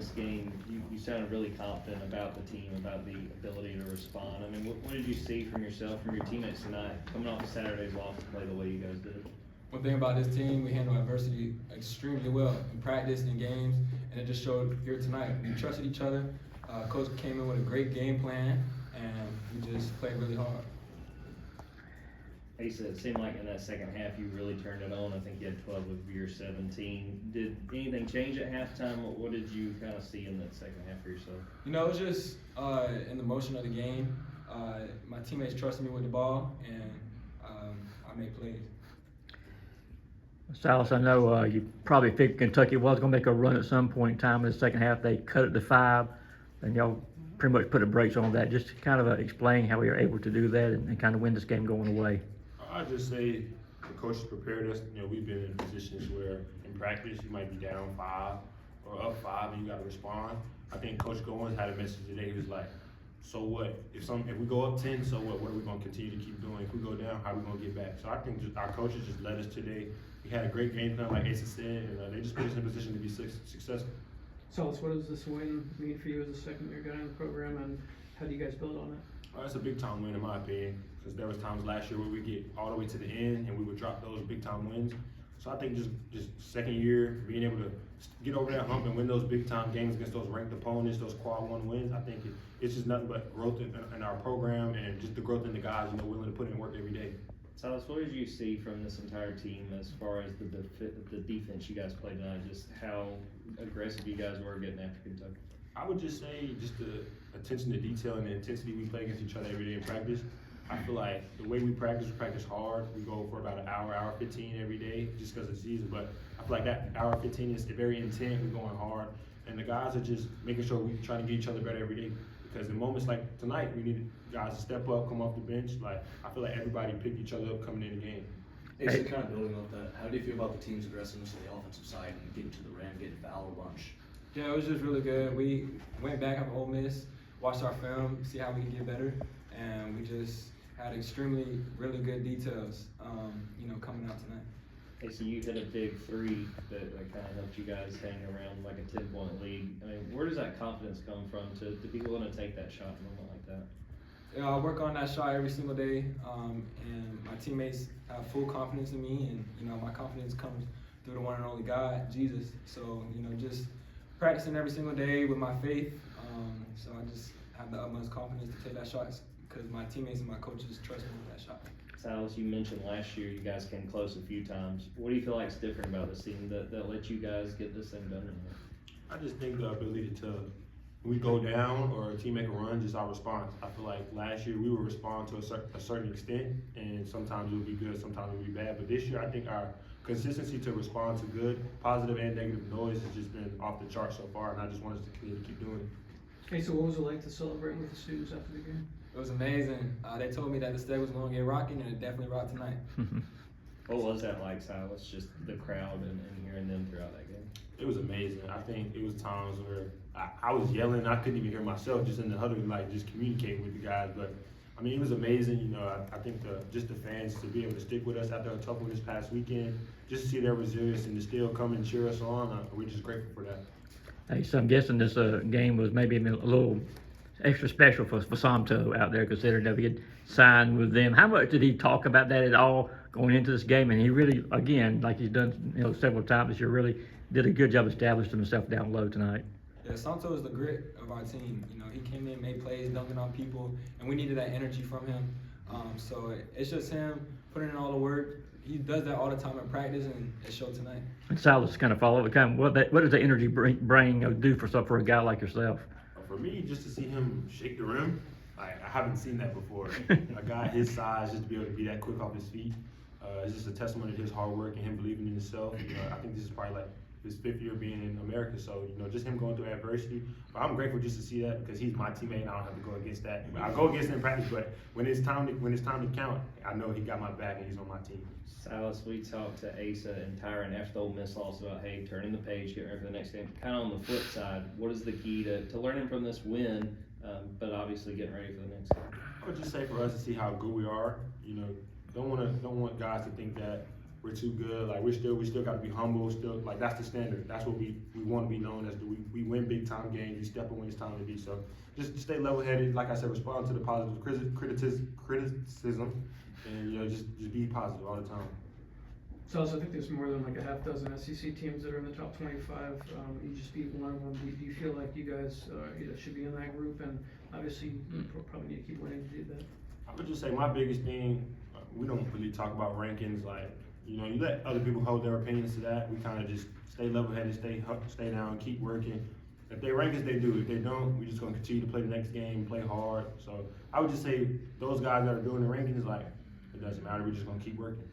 this game, you sounded really confident about the team, about the ability to respond. I mean, what did you see from yourself, from your teammates tonight, coming off of Saturday's loss to play the way you guys did? One thing about this team, we handle adversity extremely well in practice and in games, and it just showed here tonight. We trusted each other. Coach came in with a great game plan, and we just played really hard. Asa, it seemed like in that second half you really turned it on. I think you had 12 of your 17. Did anything change at halftime? What did you kind of see in that second half for yourself? You know, it was just in the motion of the game. My teammates trusted me with the ball, and I made plays. Silas, I know you probably figured Kentucky was going to make a run at some point in time in the second half. They cut it to 5, and y'all pretty much put the brakes on that. Just kind of explain how we were able to do that and kind of win this game going away. I'd just say the coaches prepared us. You know, we've been in positions where in practice you might be down 5 or up 5 and you got to respond. I think Coach Goins had a message today. He was like, so what? If we go up 10, so what? What are we going to continue to keep doing? If we go down, how are we going to get back? So I think just our coaches just led us today. We had a great game plan, like Asa said, and they just put us in a position to be successful. Silas, what does this win mean for you as a second-year guy in the program, and how do you guys build on it? It's a big-time win in my opinion, because there was times last year where we get all the way to the end and we would drop those big-time wins. So I think just second year, being able to get over that hump and win those big-time games against those ranked opponents, those quad 1 wins, I think it's just nothing but growth in our program and just the growth in the guys, you know, willing to put in work every day. Silas, what did you see from this entire team as far as the defense you guys played tonight? Just how aggressive you guys were getting after Kentucky? I would just say just the attention to detail and the intensity we play against each other every day in practice. I feel like the way we practice hard. We go for about an hour 15 every day just because of the season. But I feel like that hour 15 is very intense. We're going hard. And the guys are just making sure we try to get each other better every day. Because in moments like tonight, we need guys to step up, come off the bench. Like, I feel like everybody picked each other up coming in the game. Hey, so kind of building off that, how do you feel about the team's aggressiveness on the offensive side and getting to the rim, getting fouled a bunch? Yeah, it was just really good. We went back after Ole Miss, watched our film, see how we can get better, and we just had really good details, coming out tonight. Hey, so you hit a big 3 that kind of helped you guys hang around like a 10-point lead. I mean, where does that confidence come from to be willing to take that shot in a moment like that? Yeah, I work on that shot every single day, and my teammates have full confidence in me, and my confidence comes through the one and only God, Jesus. So just practicing every single day with my faith. So I just have the utmost confidence to take that shot because my teammates and my coaches trust me with that shot. Silas, you mentioned last year you guys came close a few times. What do you feel like is different about this team that let you guys get this thing done? I just think the ability to, when we go down or a team make a run, just our response. I feel like last year we would respond to a certain extent, and sometimes it would be good, sometimes it would be bad. But this year I think our consistency to respond to good, positive, and negative noise has just been off the chart so far, and I just want us to continue to keep doing it. Hey, so what was it like to celebrate with the students after the game? It was amazing. They told me that the stage was going to get rocking, and it definitely rocked tonight. What was that like, Silas? Just the crowd and hearing them throughout that game? It was amazing. I think it was times where I was yelling. I couldn't even hear myself just in the huddle, like just communicating with the guys. But I mean, it was amazing. I think just the fans to be able to stick with us after a tough one this past weekend, just to see their resilience and to still come and cheer us on. We're just grateful for that. Hey, so I'm guessing this game was maybe a little extra special for Santo out there, considering that we had signed with them. How much did he talk about that at all going into this game? And he really, again, like he's done several times this year, really did a good job establishing himself down low tonight. Yeah, Santo is the grit of our team. He came in, made plays, dunking on people, and we needed that energy from him. So it's just him putting in all the work. He does that all the time in practice, and it showed tonight. And Silas kind of follow it. What does the energy do for a guy like yourself? For me, just to see him shake the rim, I haven't seen that before. A guy his size, just to be able to be that quick off his feet, it's just a testament to his hard work and him believing in himself. I think this is probably like his 5th year being in America, so just him going through adversity. But I'm grateful just to see that because he's my teammate and I don't have to go against that. I go against him in practice, but when it's time to count, I know he got my back and he's on my team. Silas, we talked to Asa and Tyron after the Ole Miss loss about, hey, turning the page, getting ready for the next game. Kind of on the flip side, what is the key to learning from this win, but obviously getting ready for the next game? I would just say for us to see how good we are. Don't want guys to think that we're too good. Like we still got to be humble. Still, like that's the standard. That's what we want to be known as. We win big time games. We step in when it's time to be. So just stay level headed. Like I said, respond to the positive criticism, and just be positive all the time. So I think there's more than like a half dozen SEC teams that are in the top 25. You just beat one of them. Do you feel like you guys should be in that group? And obviously, you probably need to keep winning to do that. I would just say my biggest thing, we don't really talk about rankings. Like, you let other people hold their opinions to that. We kind of just stay level-headed, stay down, keep working. If they rank us, they do. If they don't, we're just going to continue to play the next game, play hard. So I would just say those guys that are doing the rankings, like, it doesn't matter. We're just going to keep working.